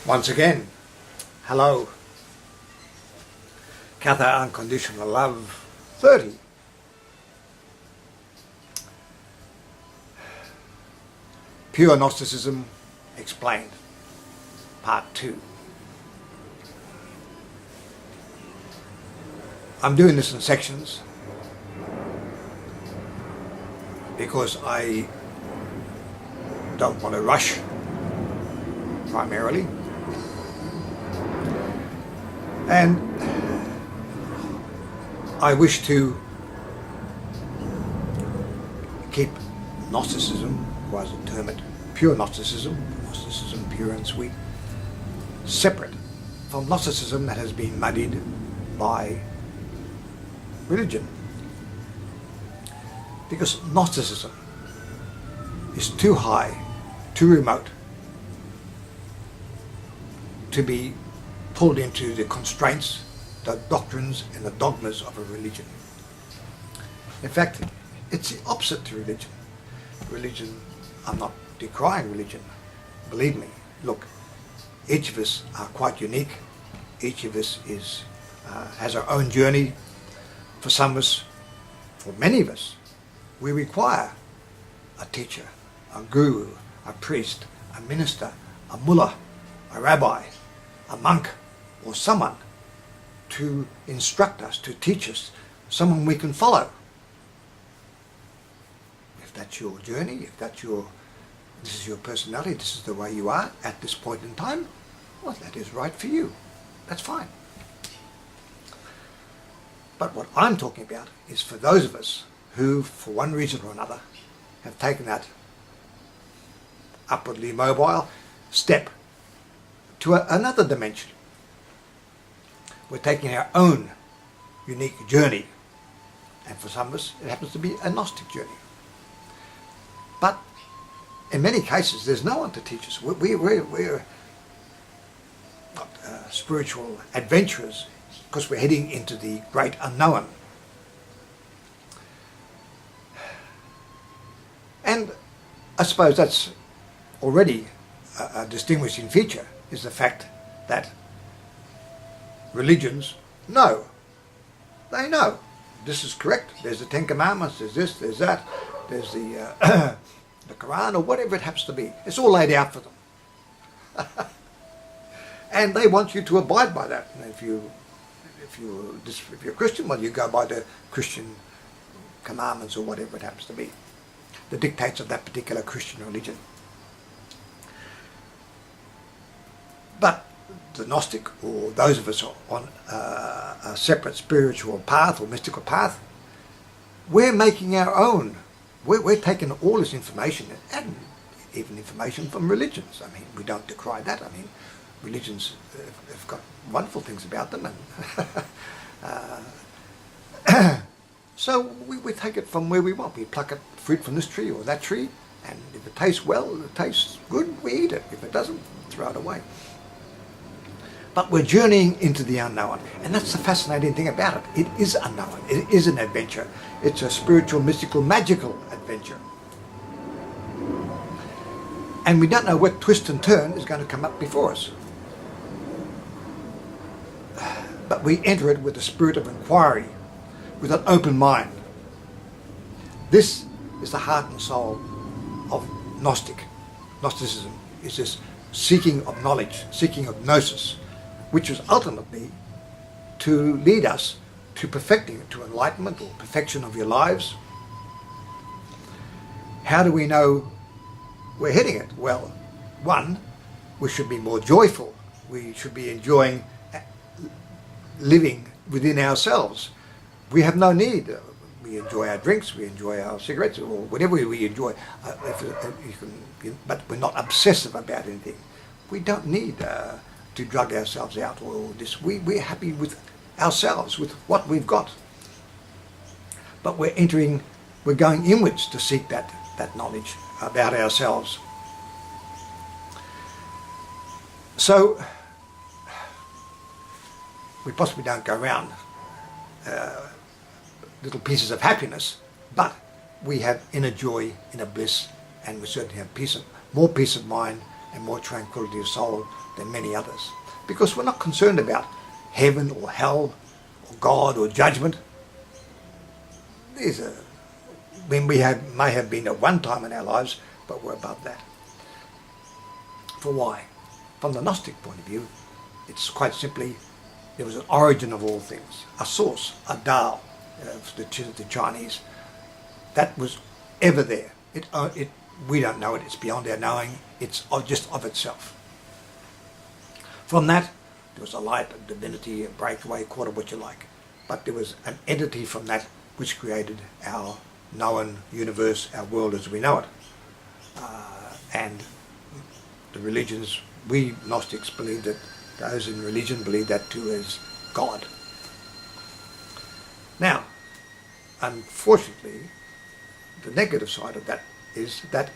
Once again, hello. Cathar Unconditional Love 30. Pure Gnosticism Explained, Part 2. I'm doing this in sections because I don't want to rush, primarily. And I wish to keep Gnosticism, or as I term it, Pure Gnosticism, Gnosticism Pure and Sweet, separate from Gnosticism that has been muddied by religion. Because Gnosticism is too high, too remote to be pulled into the constraints, the doctrines and the dogmas of a religion. In fact, it's the opposite to religion. Religion, I'm not decrying religion, believe me. Look, each of us are quite unique. Each of us has our own journey. For some of us, for many of us, we require a teacher, a guru, a priest, a minister, a mullah, a rabbi, a monk, or someone to instruct us, to teach us, someone we can follow. If that's your journey, if this is your personality, this is the way you are at this point in time, well, that is right for you. That's fine. But what I'm talking about is for those of us who, for one reason or another, have taken that upwardly mobile step to another dimension. We're taking our own unique journey, and for some of us it happens to be a Gnostic journey. But in many cases there's no one to teach us. We're not spiritual adventurers because we're heading into the great unknown. And I suppose that's already a distinguishing feature, is the fact that religions know. They know. This is correct. There's the Ten Commandments, there's this, there's that, there's the the Quran, or whatever it happens to be. It's all laid out for them. And they want you to abide by that. And if you're a Christian, well, you go by the Christian commandments or whatever it happens to be, the dictates of that particular Christian religion. But the Gnostic, or those of us on a separate spiritual path or mystical path, we're making our own. We're taking all this information, and even information from religions. I mean, we don't decry that. I mean, religions have got wonderful things about them, and so we take it from where we want. We pluck fruit from this tree or that tree, and if it tastes well, it tastes good, we eat it. If it doesn't, throw it away. But we're journeying into the unknown, and that's the fascinating thing about it. It is unknown. It is an adventure. It's a spiritual, mystical, magical adventure. And we don't know what twist and turn is going to come up before us. But we enter it with a spirit of inquiry, with an open mind. This is the heart and soul of Gnosticism, is this seeking of knowledge, seeking of gnosis, which is ultimately to lead us to perfecting, to enlightenment or perfection of your lives. How do we know we're heading it? Well, one, we should be more joyful. We should be enjoying living within ourselves. We have no need. We enjoy our drinks, we enjoy our cigarettes, or whatever we enjoy, but we're not obsessive about anything. We don't need to drug ourselves out or all this. We're happy with ourselves, with what we've got. But we're going inwards to seek that knowledge about ourselves. So we possibly don't go around little pieces of happiness, but we have inner joy, inner bliss, and we certainly have more peace of mind, and more tranquility of soul than many others. Because we're not concerned about heaven or hell or God or judgment. When we may have been at one time in our lives, but we're above that. For why? From the Gnostic point of view, it's quite simply, there was an origin of all things, a source, a Tao, the Chinese, that was ever there. We don't know it, it's beyond our knowing, it's just of itself. From that, there was a light, a divinity, a breakaway, call it what you like. But there was an entity from that which created our known universe, our world as we know it. And the religions, we Gnostics believe that, those in religion believe that too as God. Now, unfortunately, the negative side of that is that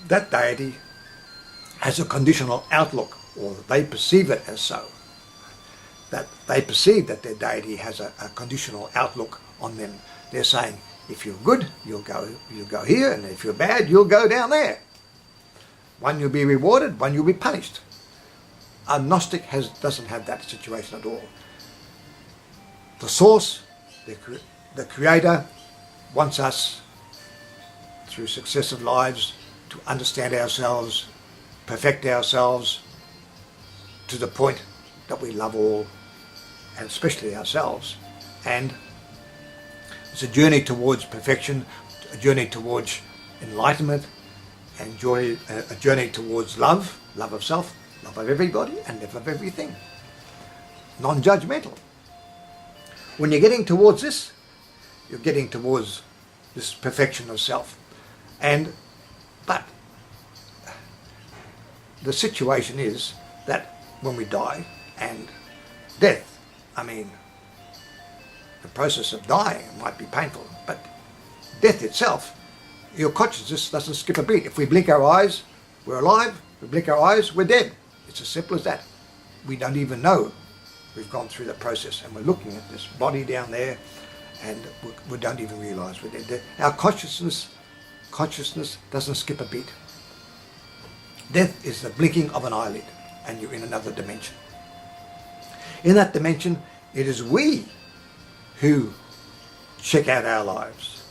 that deity has a conditional outlook, or they perceive it as so. That they perceive that their deity has a conditional outlook on them. They're saying, if you're good, you'll go here, and if you're bad, you'll go down there. One you'll be rewarded, one you'll be punished. A Gnostic doesn't have that situation at all. The source, the creator, wants us, through successive lives, to understand ourselves, perfect ourselves, to the point that we love all, and especially ourselves. And it's a journey towards perfection, a journey towards enlightenment, and a journey towards love of self, love of everybody, and love of everything. Non-judgmental. When you're getting towards this, you're getting towards this perfection of self. But the situation is that when we die, and death, the process of dying might be painful, but death itself, your consciousness doesn't skip a beat. If we blink our eyes, we're alive. If we blink our eyes, we're dead. It's as simple as that. We don't even know we've gone through the process, and we're looking at this body down there, and we don't even realize we're dead. Our consciousness doesn't skip a beat. Death is the blinking of an eyelid, and you're in another dimension. In that dimension, it is we who check out our lives,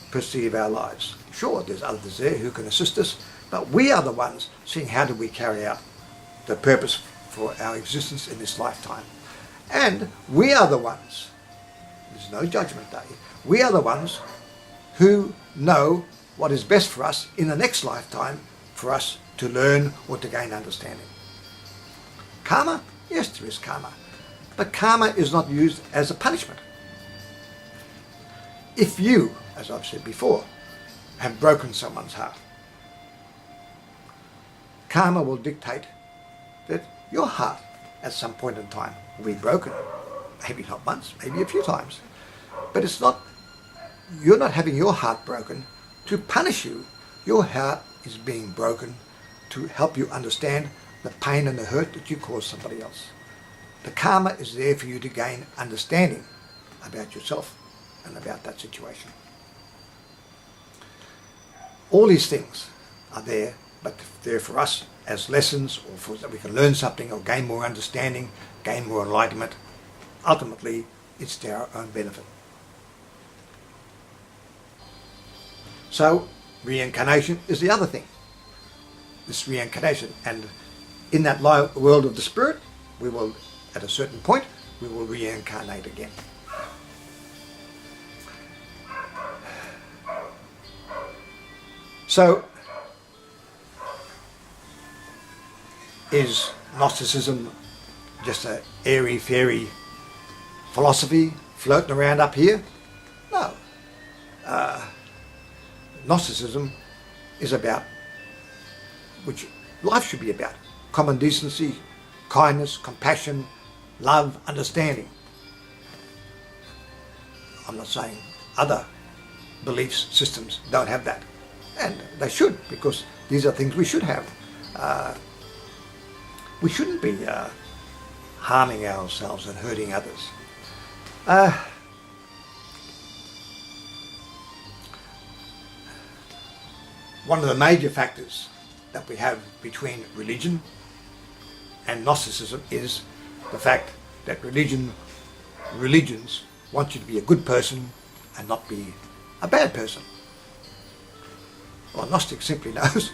perceive our lives. Sure, there's others there who can assist us, but we are the ones seeing how do we carry out the purpose for our existence in this lifetime. And we are the ones, there's no judgment day, we are the ones who know what is best for us in the next lifetime for us to learn or to gain understanding. Karma? Yes, there is karma. But karma is not used as a punishment. If you, as I've said before, have broken someone's heart, karma will dictate that your heart at some point in time will be broken. Maybe not once, maybe a few times. But you're not having your heart broken to punish you. Your heart is being broken to help you understand the pain and the hurt that you caused somebody else. The karma is there for you to gain understanding about yourself and about that situation. All these things are there, but they're for us as lessons, or for that we can learn something or gain more understanding, gain more enlightenment. Ultimately, it's to our own benefit. So, reincarnation is the other thing. This reincarnation, and in that world of the spirit, we will, at a certain point, we will reincarnate again. So, is Gnosticism just an airy-fairy philosophy floating around up here? No. Gnosticism is about, which life should be about, common decency, kindness, compassion, love, understanding. I'm not saying other belief systems don't have that. And they should, because these are things we should have. We shouldn't be harming ourselves and hurting others. One of the major factors that we have between religion and Gnosticism is the fact that religions want you to be a good person and not be a bad person. Well, Gnostic simply knows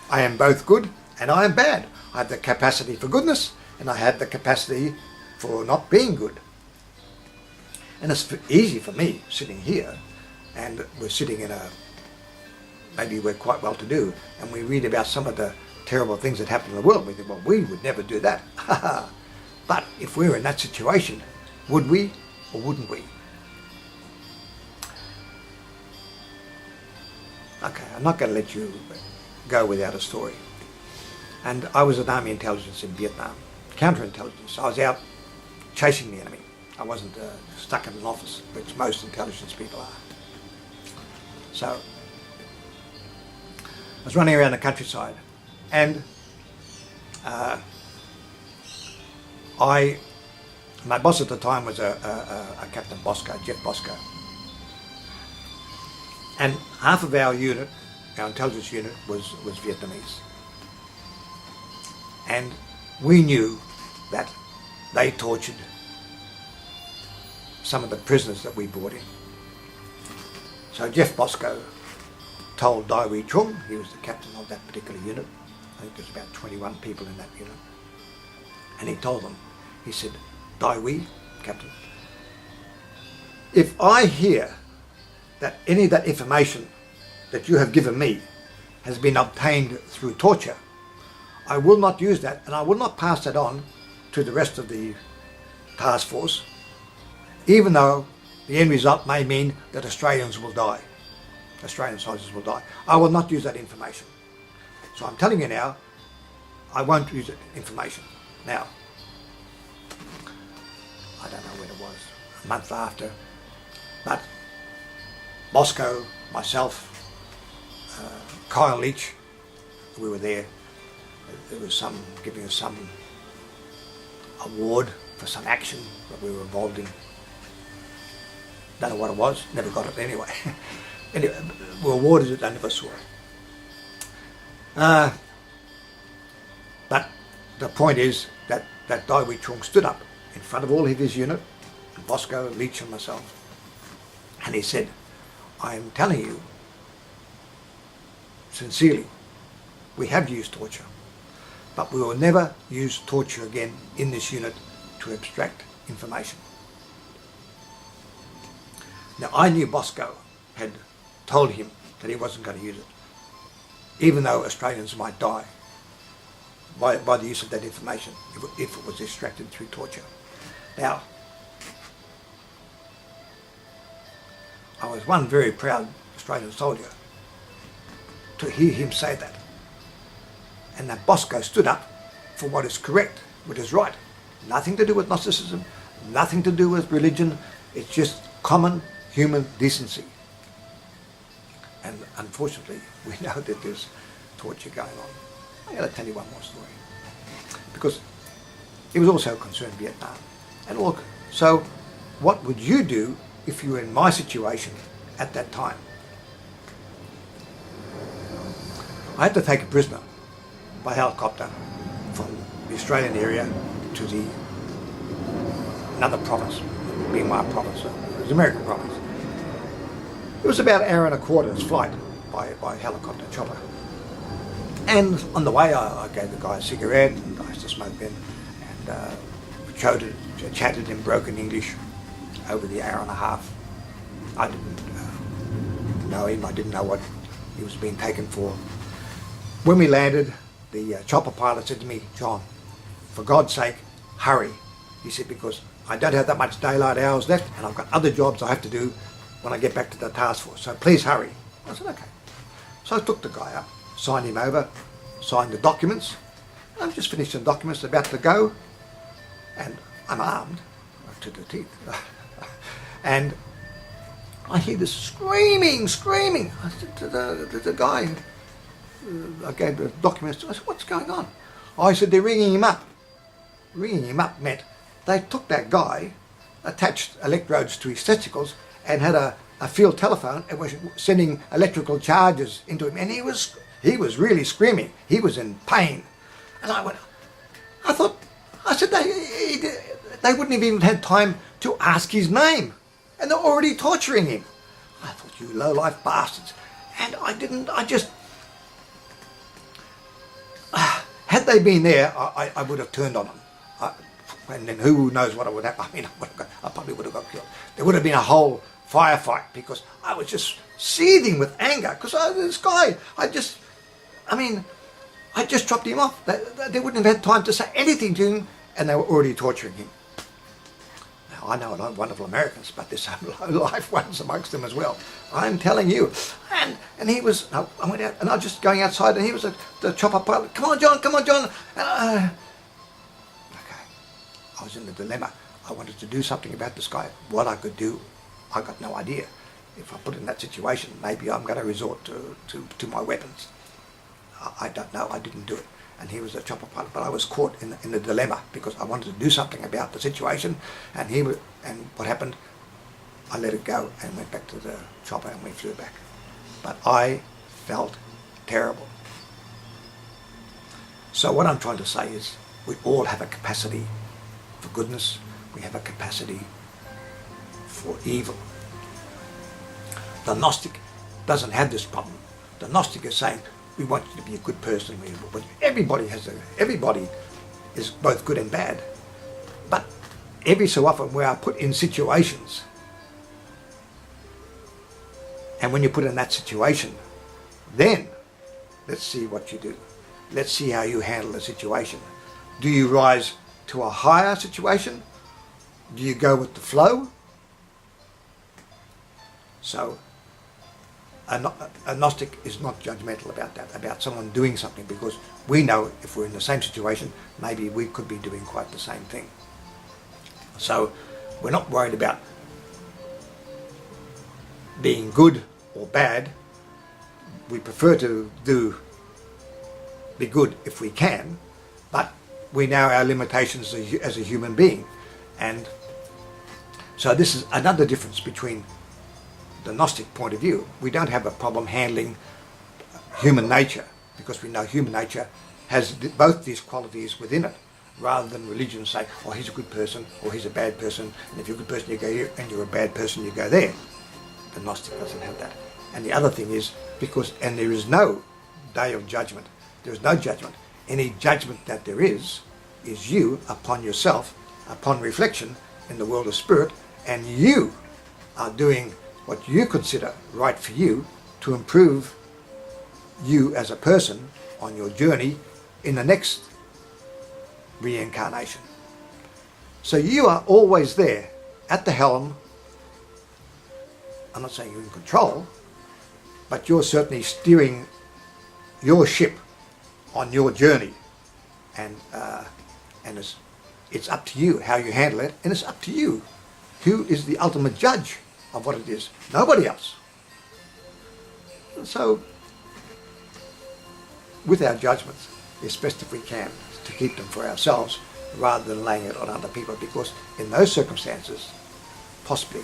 I am both good and I am bad. I have the capacity for goodness and I have the capacity for not being good. And it's easy for me sitting here, and we're sitting in maybe we're quite well to do, and we read about some of the terrible things that happen in the world. We think, well, we would never do that. But if we were in that situation, would we or wouldn't we? Okay, I'm not going to let you go without a story. And I was at Army intelligence in Vietnam, counterintelligence. I was out chasing the enemy. I wasn't stuck in an office, which most intelligence people are. So I was running around the countryside, and my boss at the time was a Captain Bosco, Jeff Bosco. And half of our unit, our intelligence unit, was Vietnamese. And we knew that they tortured some of the prisoners that we brought in. So Jeff Bosco told Dai Wee Chung, he was the captain of that particular unit, I think there's about 21 people in that unit, and he told them, he said, Dai Wee, Captain, if I hear that any of that information that you have given me has been obtained through torture, I will not use that, and I will not pass that on to the rest of the task force, even though the end result may mean that Australians will die. Australian soldiers will die. I will not use that information. So I'm telling you now, I won't use that information. Now, I don't know when it was, a month after, but Bosco, myself, Kyle Leach, we were there. There was giving us some award for some action that we were involved in. Don't know what it was, never got it anyway. Anyway, we were awarded it, I never saw it. But the point is that Dai Wee Chung stood up in front of all of his unit, and Bosco, Leach and myself, and he said, I am telling you, sincerely, we have used torture, but we will never use torture again in this unit to abstract information. Now, I knew Bosco had told him that he wasn't going to use it, even though Australians might die by the use of that information if it was extracted through torture. Now, I was one very proud Australian soldier to hear him say that, and that Bosco stood up for what is correct, what is right. Nothing to do with Gnosticism, nothing to do with religion, it's just common human decency. And unfortunately, we know that there's torture going on. I'm going to tell you one more story, because it was also concerned Vietnam. And look, so what would you do if you were in my situation at that time? I had to take a prisoner by helicopter from the Australian area to another province, being my province, it was American province. It was about an hour and a quarter's flight by helicopter chopper. And on the way I gave the guy a cigarette, and I used to smoke then, and chatted in broken English over the hour and a half. I didn't know him, I didn't know what he was being taken for. When we landed, the chopper pilot said to me, John, for God's sake, hurry. He said, because I don't have that much daylight hours left, and I've got other jobs I have to do when I get back to the task force, so please hurry. I said, okay. So I took the guy up, signed him over, signed the documents. I've just finished the documents, about to go, and I'm armed to the teeth. And I hear this screaming. I said to the guy, I gave the documents to, I said, what's going on? I said, they're ringing him up. Ringing him up meant they took that guy, attached electrodes to his testicles, and had a field telephone and was sending electrical charges into him. And he was He was really screaming. He was in pain. And I said, they wouldn't have even had time to ask his name. And they're already torturing him. I thought, you low-life bastards. And had they been there, I would have turned on them. And then who knows what would happen. I mean, I probably would have got killed. There would have been a whole firefight because I was just seething with anger. Because this guy, I just dropped him off. They wouldn't have had time to say anything to him, and they were already torturing him. Now, I know a lot of wonderful Americans, but there's some low-life ones amongst them as well. I'm telling you. And he was, I went out, and I was just going outside, and he was the chopper pilot. Come on, John, come on, John. Okay. I was in a dilemma. I wanted to do something about this guy. What I could do, I got no idea. If I put in that situation, maybe I'm going to resort to my weapons. I don't know. I didn't do it. And he was a chopper pilot, but I was caught in a dilemma because I wanted to do something about the situation. And what happened? I let it go and went back to the chopper, and we flew back. But I felt terrible. So what I'm trying to say is, we all have a capacity for goodness. We have a capacity for evil. The Gnostic doesn't have this problem. The Gnostic is saying, we want you to be a good person. Everybody is both good and bad. But every so often we are put in situations. And when you're put in that situation, then let's see what you do. Let's see how you handle the situation. Do you rise to a higher situation? Do you go with the flow? So a Gnostic is not judgmental about that, about someone doing something, because we know if we're in the same situation, maybe we could be doing quite the same thing. So we're not worried about being good or bad. We prefer to be good if we can, but we know our limitations as a human being. And so this is another difference between the Gnostic point of view. We don't have a problem handling human nature, because we know human nature has both these qualities within it, rather than religion say, oh, he's a good person or he's a bad person, and if you're a good person you go here, and you're a bad person you go there. The Gnostic doesn't have that. And the other thing is, and there is no day of judgment, there is no judgment. Any judgment that there is you upon yourself, upon reflection in the world of spirit, and you are doing what you consider right for you to improve you as a person on your journey in the next reincarnation. So you are always there at the helm. I'm not saying you're in control, but you're certainly steering your ship on your journey, and it's up to you how you handle it, and it's up to you who is the ultimate judge of what it is. Nobody else. So with our judgments, it's best if we can to keep them for ourselves rather than laying it on other people, because in those circumstances possibly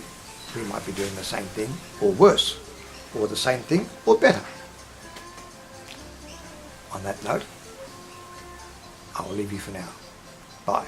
we might be doing the same thing or worse, or the same thing or better. On that note, I will leave you for now. Bye.